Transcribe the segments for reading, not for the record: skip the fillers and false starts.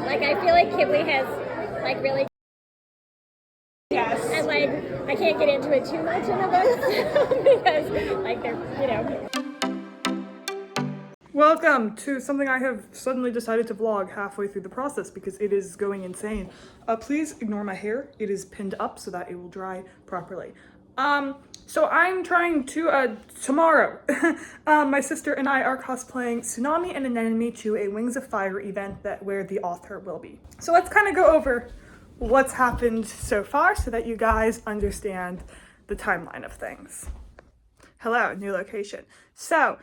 Like, I feel like Qibli has, like, really... Yes. And, like, I can't get into it too much in the books because, like, they're, you know... Welcome to something I have suddenly decided to vlog halfway through the process because it is going insane. Please ignore my hair. It is pinned up so that it will dry properly. So I'm trying to, tomorrow, my sister and I are cosplaying Tsunami and Anemone to a Wings of Fire event where the author will be. So let's kind of go over what's happened so far so that you guys understand the timeline of things. Hello, new location. So,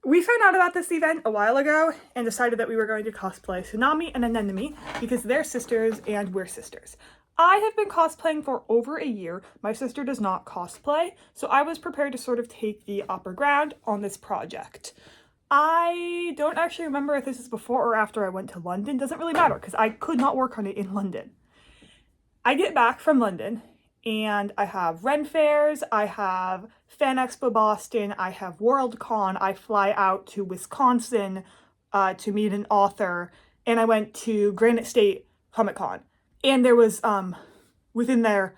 we found out about this event a while ago and decided that we were going to cosplay Tsunami and Anemone because they're sisters and we're sisters. I have been cosplaying for over a year. My sister does not cosplay, so I was prepared to sort of take the upper ground on this project. I don't actually remember if this is before or after I went to London. Doesn't really matter because I could not work on it in London. I get back from London and I have Ren Fairs, I have Fan Expo Boston, I have Worldcon, I fly out to Wisconsin to meet an author, and I went to Granite State Comic Con. And there was, within there,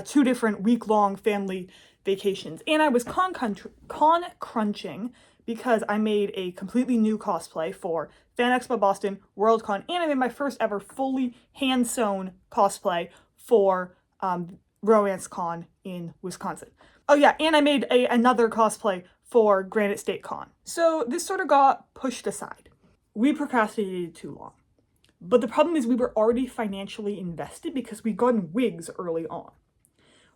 2 different week-long family vacations. And I was con crunching because I made a completely new cosplay for Fan Expo Boston, Worldcon, and I made my first ever fully hand-sewn cosplay for Romance Con in Wisconsin. Oh yeah, and I made another cosplay for Granite State Con. So this sort of got pushed aside. We procrastinated too long. But the problem is we were already financially invested because we'd gotten wigs early on.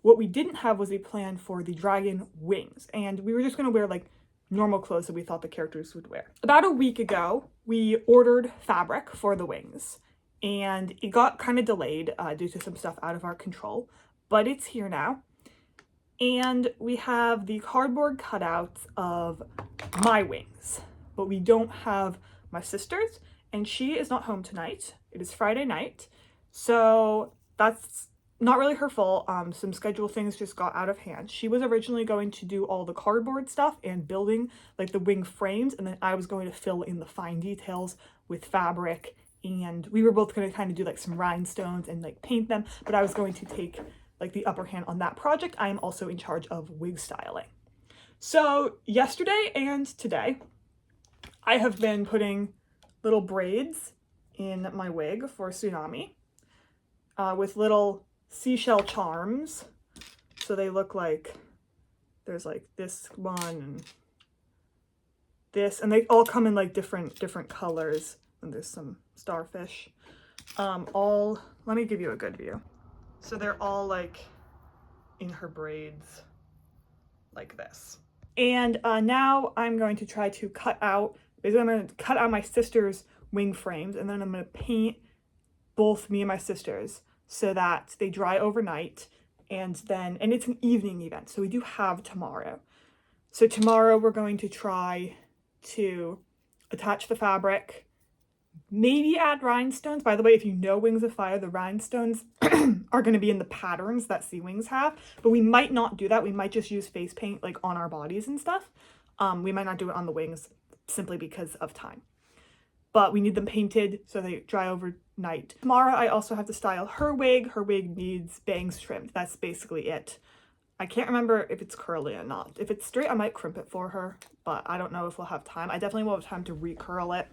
What we didn't have was a plan for the dragon wings, and we were just going to wear like normal clothes that we thought the characters would wear. About a week ago, we ordered fabric for the wings, and it got kind of delayed due to some stuff out of our control, but it's here now. And we have the cardboard cutouts of my wings, but we don't have my sister's, and she is not home tonight. It is Friday night, so that's not really her fault. Some schedule things just got out of hand. She was originally going to do all the cardboard stuff and building like the wing frames, and then I was going to fill in the fine details with fabric, and we were both going to kind of do like some rhinestones and like paint them, but I was going to take like the upper hand on that project. I am also in charge of wig styling. So yesterday and today, I have been putting little braids in my wig for Tsunami with little seashell charms. So they look like, there's like this one and this, and they all come in like different colors. And there's some starfish. Let me give you a good view. So they're all like in her braids like this. And now I'm going to try to cut out my sister's wing frames, and then I'm going to paint both me and my sister's so that they dry overnight, and it's an evening event, so we do have tomorrow. So tomorrow we're going to try to attach the fabric, maybe add rhinestones. By the way, if you know Wings of Fire, the rhinestones are going to be in the patterns that Sea Wings have, but we might not do that. We might just use face paint like on our bodies and stuff. We might not do it on the wings simply because of time. But we need them painted so they dry overnight. Tomorrow I also have to style her wig. Her wig needs bangs trimmed. That's basically it. I can't remember if it's curly or not. If it's straight, I might crimp it for her, but I don't know if we'll have time. I definitely won't have time to recurl it.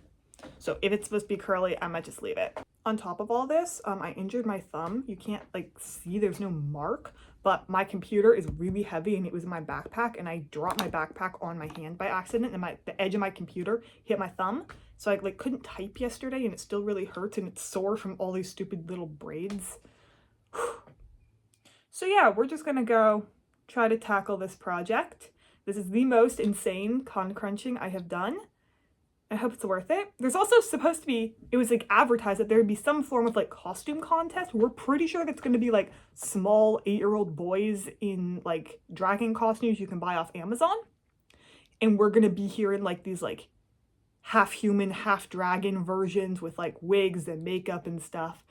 So if it's supposed to be curly, I might just leave it. On top of all this, I injured my thumb. You can't like see, there's no mark, but my computer is really heavy and it was in my backpack, and I dropped my backpack on my hand by accident, and the edge of my computer hit my thumb. So I like couldn't type yesterday, and it still really hurts, and it's sore from all these stupid little braids. So yeah, we're just gonna go try to tackle this project. This is the most insane con crunching I have done. I hope it's worth it. There's also supposed to be, it was like advertised that there would be some form of like costume contest. We're pretty sure that's going to be like small 8-year-old boys in like dragon costumes you can buy off Amazon. And we're going to be here in like these like half human, half dragon versions with like wigs and makeup and stuff.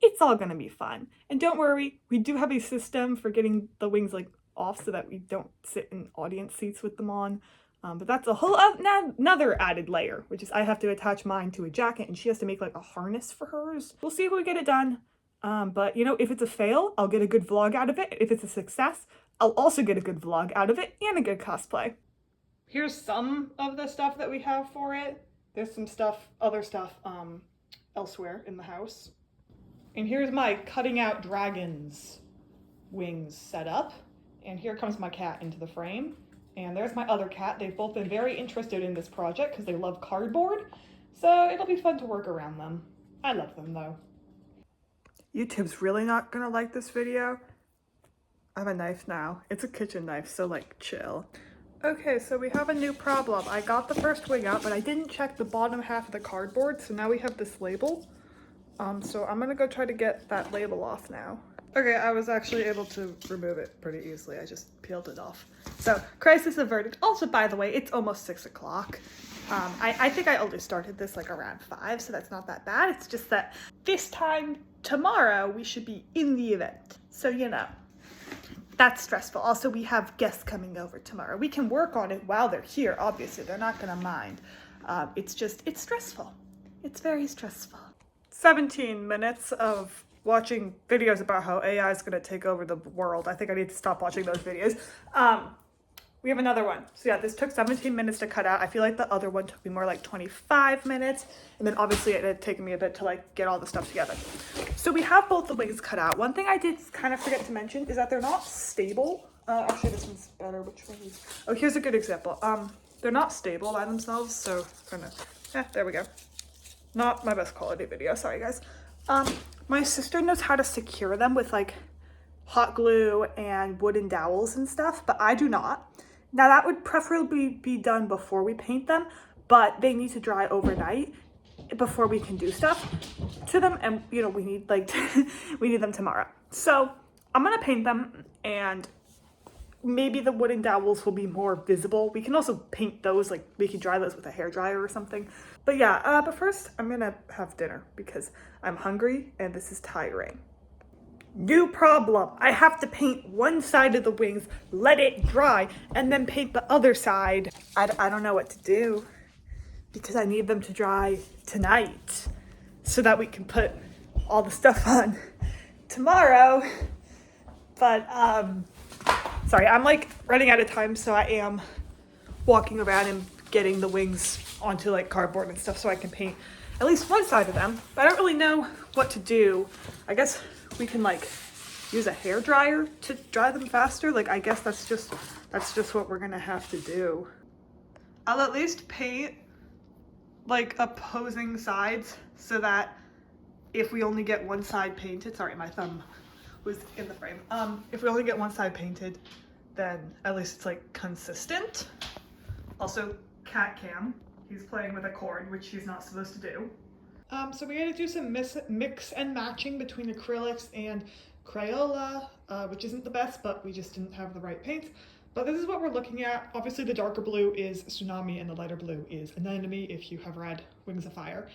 It's all going to be fun. And don't worry, we do have a system for getting the wings like off so that we don't sit in audience seats with them on. But that's a whole another added layer, which is I have to attach mine to a jacket and she has to make like a harness for hers. We'll see if we get it done. But you know, if it's a fail, I'll get a good vlog out of it. If it's a success, I'll also get a good vlog out of it and a good cosplay. Here's some of the stuff that we have for it. There's some stuff, other stuff, elsewhere in the house. And here's my cutting out dragons wings set up. And here comes my cat into the frame. And there's my other cat. They've both been very interested in this project because they love cardboard. So it'll be fun to work around them. I love them though. YouTube's really not gonna like this video. I have a knife now. It's a kitchen knife, so like chill. Okay, so we have a new problem. I got the first wing out, but I didn't check the bottom half of the cardboard, so now we have this label. So I'm gonna go try to get that label off now. Okay, I was actually able to remove it pretty easily. I just peeled it off. So, crisis averted. Also, by the way, it's almost 6 o'clock. I think I only started this like around 5, so that's not that bad. It's just that this time tomorrow, we should be in the event. So, you know, that's stressful. Also, we have guests coming over tomorrow. We can work on it while they're here, obviously. They're not gonna mind. It's stressful. It's very stressful. 17 minutes of watching videos about how AI is going to take over the world. I think I need to stop watching those videos. We have another one. So yeah, this took 17 minutes to cut out. I feel like the other one took me more like 25 minutes. And then obviously it had taken me a bit to like get all the stuff together. So we have both the wings cut out. One thing I did kind of forget to mention is that they're not stable. Actually, this one's better. Which one is? Oh, here's a good example. They're not stable by themselves. So there we go. Not my best quality video. Sorry, guys. My sister knows how to secure them with like hot glue and wooden dowels and stuff, but I do not. Now that would preferably be done before we paint them, but they need to dry overnight before we can do stuff to them. And you know, we need like, we need them tomorrow. So I'm gonna paint them and maybe the wooden dowels will be more visible. We can also paint those, like we can dry those with a hairdryer or something. But yeah, but first I'm gonna have dinner because I'm hungry and this is tiring. New problem. I have to paint one side of the wings, let it dry, and then paint the other side. I don't know what to do because I need them to dry tonight so that we can put all the stuff on tomorrow. But sorry, I'm like running out of time, so I am walking around and getting the wings onto like cardboard and stuff so I can paint at least one side of them. But I don't really know what to do. I guess we can like use a hair dryer to dry them faster. Like I guess that's just what we're gonna have to do. I'll at least paint like opposing sides so that if we only get one side painted, sorry, my thumb was in the frame. If we only get one side painted, then at least it's like consistent. Also, cat cam. He's playing with a cord, which he's not supposed to do. So we had to do some mix and matching between acrylics and Crayola, which isn't the best, but we just didn't have the right paints. But this is what we're looking at. Obviously the darker blue is Tsunami and the lighter blue is Anemone if you have read Wings of Fire.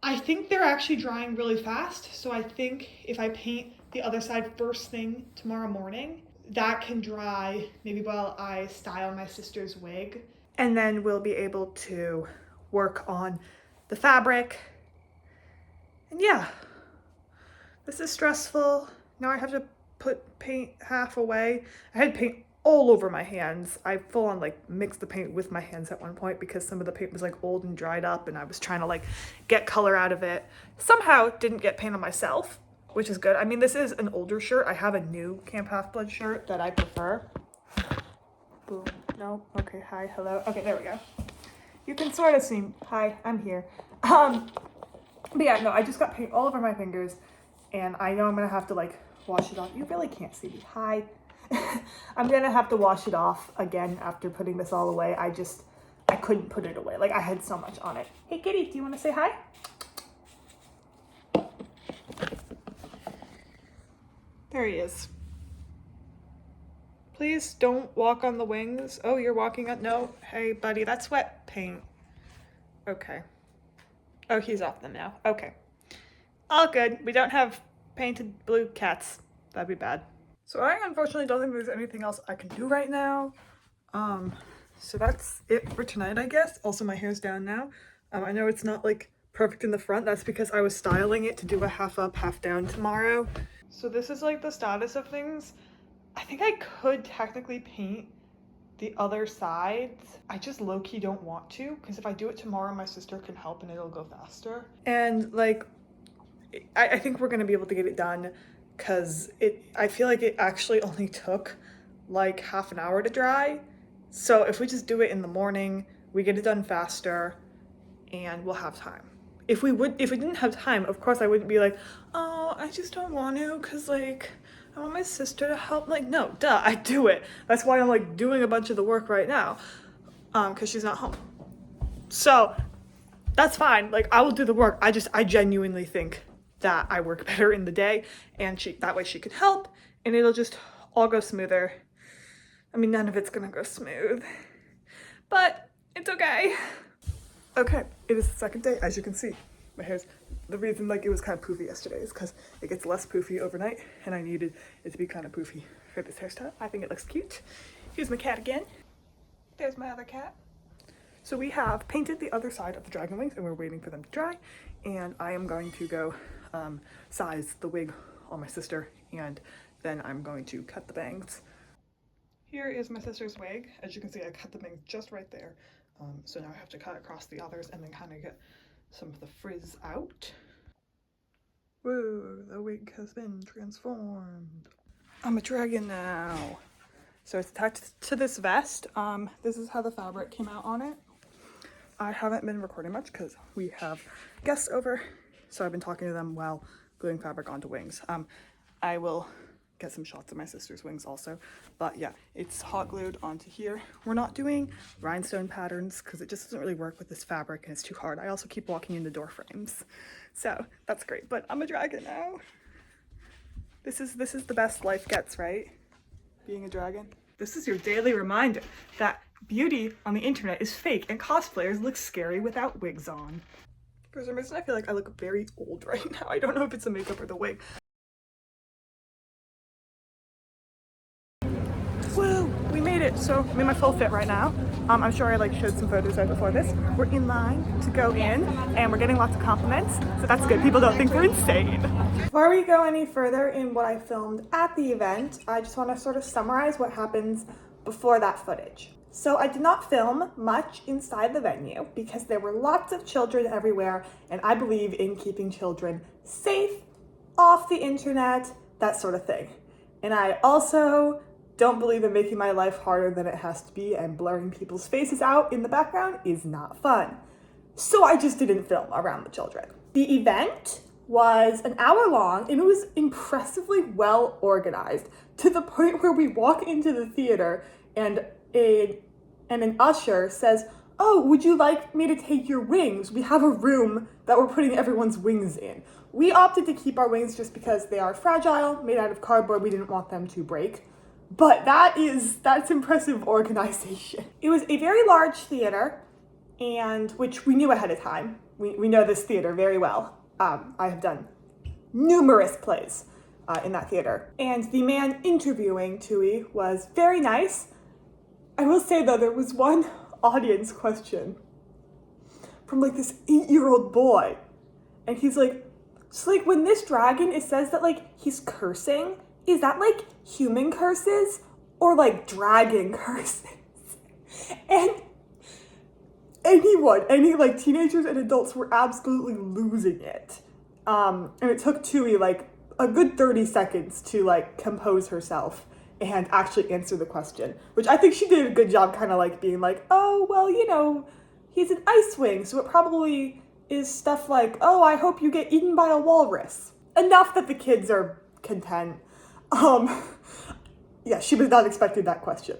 I think they're actually drying really fast, so I think if I paint the other side first thing tomorrow morning, that can dry maybe while I style my sister's wig. And then we'll be able to work on the fabric. And yeah, this is stressful. Now I have to put paint half away. I had paint all over my hands. I full on like mixed the paint with my hands at one point because some of the paint was like old and dried up and I was trying to like get color out of it. Somehow didn't get paint on myself, which is good. I mean, this is an older shirt. I have a new Camp Half-Blood shirt that I prefer. Boom. No. Okay. Hi. Hello. Okay. There we go. You can sort of see. Hi. I'm here. But yeah, no, I just got paint all over my fingers and I know I'm going to have to like wash it off. You really can't see me. Hi. I'm going to have to wash it off again after putting this all away. I couldn't put it away. Like I had so much on it. Hey kitty, do you want to say hi? There he is. Please don't walk on the wings. Oh, you're walking on, no. Hey buddy, that's wet paint. Okay. Oh, he's off them now. Okay. All good. We don't have painted blue cats. That'd be bad. So I unfortunately don't think there's anything else I can do right now. so that's it for tonight, I guess. Also, my hair's down now. I know it's not like perfect in the front. That's because I was styling it to do a half up, half down tomorrow. So this is like the status of things. I think I could technically paint the other sides. I just low-key don't want to, because if I do it tomorrow, my sister can help and it'll go faster. And like, I think we're gonna be able to get it done, because I feel like it actually only took like half an hour to dry. So if we just do it in the morning, we get it done faster and we'll have time. If we didn't have time, of course I wouldn't be like, oh, I just don't want to, because like I want my sister to help. Like, no, duh, I do it. That's why I'm like doing a bunch of the work right now, because she's not home. So that's fine. Like, I will do the work. I genuinely think that I work better in the day, and that way she could help and it'll just all go smoother. I mean, none of it's gonna go smooth, but it's okay. Okay, it is the second day. As you can see, my hair's, the reason like it was kind of poofy yesterday is because it gets less poofy overnight, and I needed it to be kind of poofy for this hairstyle. I think it looks cute. Here's my cat again. There's my other cat. So we have painted the other side of the dragon wings and we're waiting for them to dry, and I am going to go size the wig on my sister, and then I'm going to cut the bangs. Here is my sister's wig. As you can see, I cut the bangs just right there. So now I have to cut across the others and then kind of get some of the frizz out. Whoa, the wig has been transformed. I'm a dragon now. So it's attached to this vest. This is how the fabric came out on it. I haven't been recording much because we have guests over, so I've been talking to them while gluing fabric onto wings. I will get some shots of my sister's wings also, but yeah, it's hot glued onto here. We're not doing rhinestone patterns because it just doesn't really work with this fabric and it's too hard. I also keep walking into door frames, so that's great. But I'm a dragon now. This is the best life gets, right? Being a dragon. This is your daily reminder that beauty on the internet is fake and cosplayers look scary without wigs on. For some reason, I feel like I look very old right now. I don't know if it's the makeup or the wig. Woo! We made it. So I'm in my full fit right now. I'm sure I like showed some photos right before this. We're in line to go in and we're getting lots of compliments. So that's good. People don't think we're insane. Before we go any further in what I filmed at the event, I just want to sort of summarize what happens before that footage. So I did not film much inside the venue because there were lots of children everywhere, and I believe in keeping children safe, off the internet, that sort of thing. And I also don't believe in making my life harder than it has to be, and blurring people's faces out in the background is not fun. So I just didn't film around the children. The event was an hour long and it was impressively well organized, to the point where we walk into the theater and an usher says, "Oh, would you like me to take your wings? We have a room that we're putting everyone's wings in." We opted to keep our wings just because they are fragile, made out of cardboard. We didn't want them to break. But that's impressive organization. It was a very large theater, and which we knew ahead of time. We know this theater very well. I have done numerous plays in that theater. And the man interviewing Tui was very nice. I will say though, there was one audience question from like this 8-year-old boy. And he's like, so like when this dragon, it says that like he's cursing, is that like human curses or like dragon curses? And any like teenagers and adults were absolutely losing it. And it took Tui like a good 30 seconds to like compose herself and actually answer the question, which I think she did a good job, kind of like being like, oh, well, you know, he's an ice wing, so it probably is stuff like, oh, I hope you get eaten by a walrus. Enough that the kids are content. Yeah, she was not expecting that question.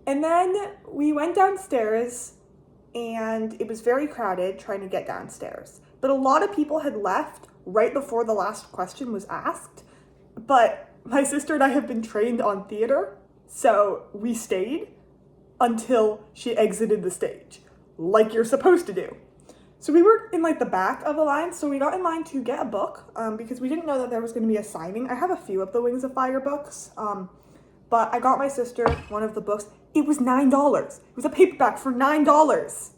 And then we went downstairs and it was very crowded trying to get downstairs. But a lot of people had left right before the last question was asked. But my sister and I have been trained on theater, so we stayed until she exited the stage, like you're supposed to do. So we were in like the back of the line, so we got in line to get a book because we didn't know that there was going to be a signing. I have a few of the Wings of Fire books, but I got my sister one of the books. It was $9. It was a paperback for $9.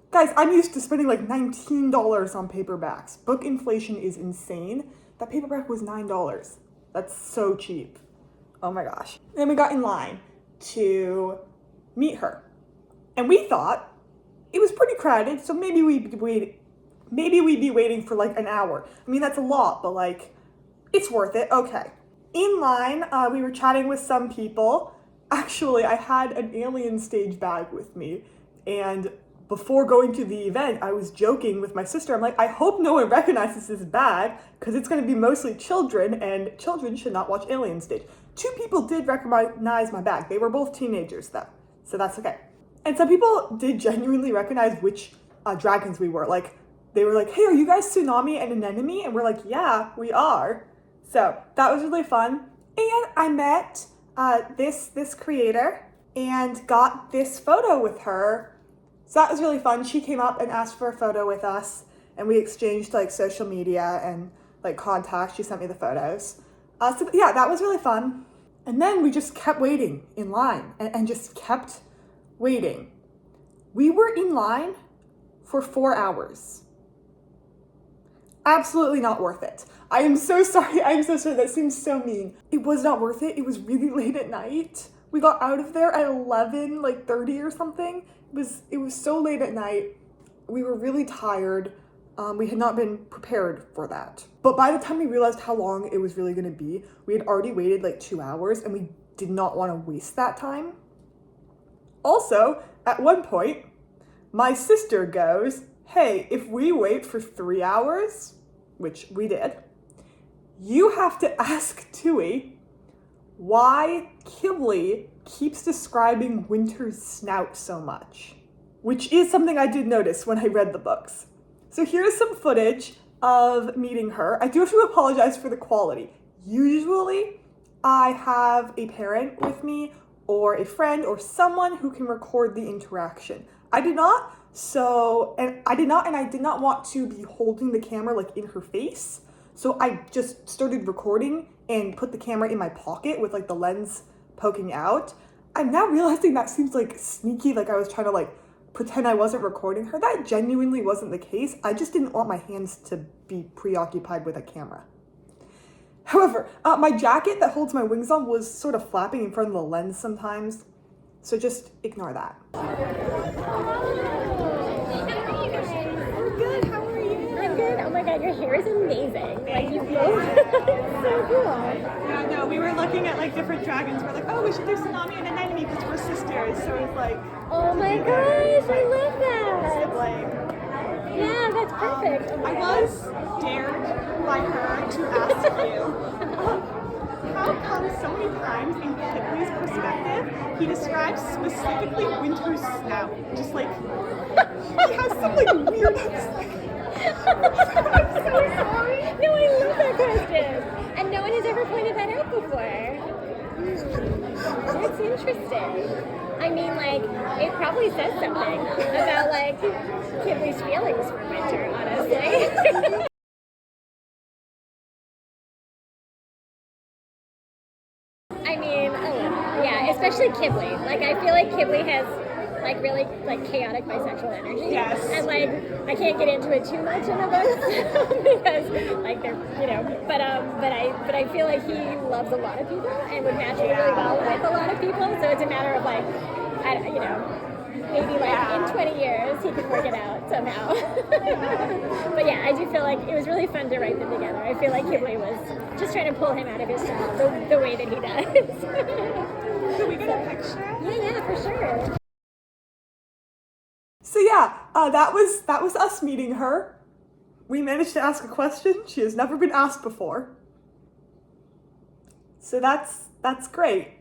Guys, I'm used to spending like $19 on paperbacks. Book inflation is insane. That paperback was $9. That's so cheap. Oh my gosh. And then we got in line to meet her. And we thought it was pretty crowded, so maybe we'd be waiting for like an hour. I mean, that's a lot, but like, it's worth it. Okay. In line, we were chatting with some people. Actually, I had an alien stage bag with me, and before going to the event, I was joking with my sister. I'm like, I hope no one recognizes this bag, because it's going to be mostly children, and children should not watch Alien Stage. 2 people did recognize my bag. They were both teenagers, though, so that's okay. And some people did genuinely recognize which dragons we were. Like, they were like, hey, are you guys Tsunami and Anemone? And we're like, yeah, we are. So that was really fun. And I met this creator and got this photo with her. So that was really fun. She came up and asked for a photo with us, and we exchanged like social media and like contacts. She sent me the photos. So yeah, that was really fun. And then we just kept waiting in line and just kept waiting. We were in line for 4 hours. Absolutely not worth it. I am so sorry. I'm so sorry. That seems so mean. It was not worth it. It was really late at night. We got out of there at 11:30 or something. It was so late at night. We were really tired. We had not been prepared for that. But by the time we realized how long it was really going to be, we had already waited like 2 hours, and we did not want to waste that time. Also, at one point, my sister goes, hey, if we wait for 3 hours, which we did, you have to ask Tui why Qibli keeps describing Winter's snout so much, which is something I did notice when I read the books. So here's some footage of meeting her. I do have to apologize for the quality. Usually, I have a parent with me or a friend or someone who can record the interaction. I did not. I did not want to be holding the camera like in her face. So I just started recording and put the camera in my pocket with like the lens poking out. I'm now realizing that seems like sneaky, like I was trying to like pretend I wasn't recording her. That genuinely wasn't the case. I just didn't want my hands to be preoccupied with a camera. However, my jacket that holds my wings on was sort of flapping in front of the lens sometimes. So just ignore that. Oh my god, your hair is amazing. Like, you both so cool. Yeah, no, we were looking at like different dragons. We're like, oh, we should do Tsunami and Anemone because we're sisters. So it's like, oh my gosh, I love that. Sibling. Yeah, that's perfect. Oh I was dared by her to ask you, how come so many times in Qibli's perspective, he describes specifically Winter's snout? Just like, he has some like weird... I'm so sorry. No, I love that question. And no one has ever pointed that out before. That's interesting. I mean, like, it probably says something about, like, Qibli's feelings for Winter, honestly. I mean, yeah, especially Qibli. Like, I feel like Qibli has like really like chaotic bisexual energy. Yes. And like I can't get into it too much in the books because like they're but I feel like he loves a lot of people and would match really well with a lot of people. So it's a matter of like maybe like in 20 years he could work it out somehow. But yeah, I do feel like it was really fun to write them together. I feel like Qibli was just trying to pull him out of his shell the way that he does. Can we get a picture? Yeah, for sure. So yeah, that was us meeting her. We managed to ask a question she has never been asked before. So that's great.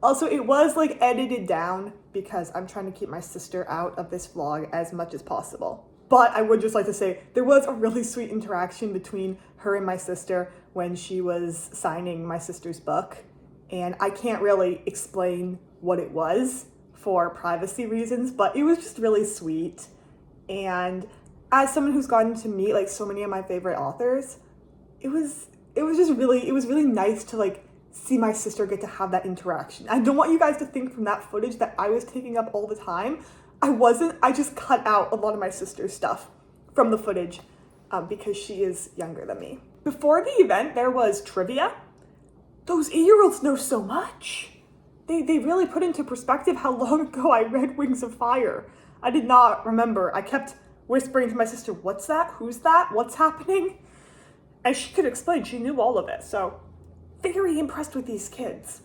Also, it was like edited down because I'm trying to keep my sister out of this vlog as much as possible. But I would just like to say there was a really sweet interaction between her and my sister when she was signing my sister's book. And I can't really explain what it was for privacy reasons, but it was just really sweet. And as someone who's gotten to meet like so many of my favorite authors, it was really nice to like see my sister get to have that interaction. I don't want you guys to think from that footage that I was taking up all the time. I wasn't. I just cut out a lot of my sister's stuff from the footage because she is younger than me. Before the event, there was trivia. Those 8-year-olds know so much. They really put into perspective how long ago I read Wings of Fire. I did not remember. I kept whispering to my sister, what's that? Who's that? What's happening? And she could explain. She knew all of it. So very impressed with these kids.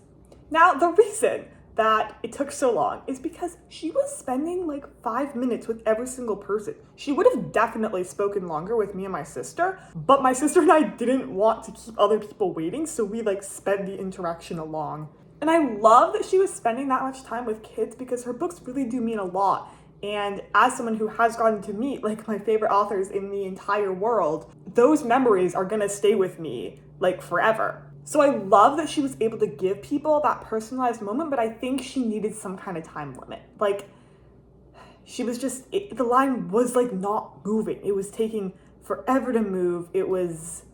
Now, the reason that it took so long is because she was spending like 5 minutes with every single person. She would have definitely spoken longer with me and my sister, but my sister and I didn't want to keep other people waiting, so we like sped the interaction along. And I love that she was spending that much time with kids because her books really do mean a lot. And as someone who has gotten to meet like my favorite authors in the entire world, those memories are gonna stay with me like forever. So I love that she was able to give people that personalized moment, but I think she needed some kind of time limit. Like, she was just, the line was like not moving. It was taking forever to move. It was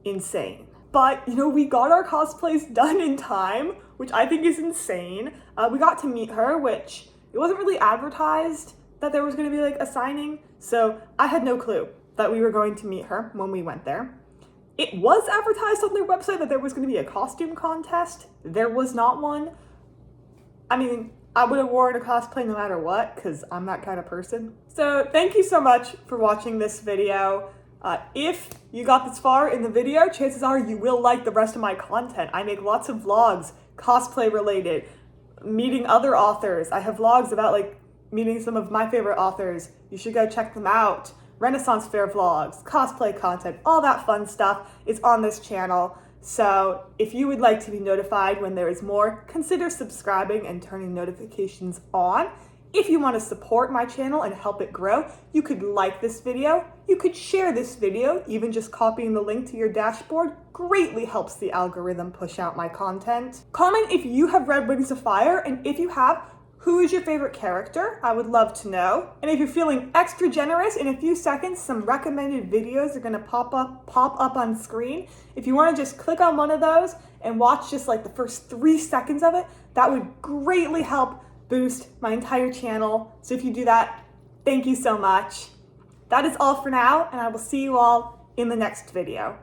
insane. But, you know, we got our cosplays done in time, which I think is insane. We got to meet her, which it wasn't really advertised that there was going to be like a signing. So I had no clue that we were going to meet her when we went there. It was advertised on their website that there was going to be a costume contest. There was not one. I mean, I would have worn a cosplay no matter what, because I'm that kind of person. So thank you so much for watching this video. If you got this far in the video, chances are you will like the rest of my content. I make lots of vlogs, cosplay related, meeting other authors. I have vlogs about like meeting some of my favorite authors. You should go check them out. Renaissance Fair vlogs, cosplay content, all that fun stuff is on this channel. So if you would like to be notified when there is more, consider subscribing and turning notifications on. If you want to support my channel and help it grow, you could like this video, you could share this video, even just copying the link to your dashboard greatly helps the algorithm push out my content. Comment if you have read Wings of Fire, and if you have, who is your favorite character? I would love to know. And if you're feeling extra generous, in a few seconds, some recommended videos are gonna pop up on screen. If you wanna just click on one of those and watch just like the first 3 seconds of it, that would greatly help boost my entire channel. So if you do that, thank you so much. That is all for now, and I will see you all in the next video.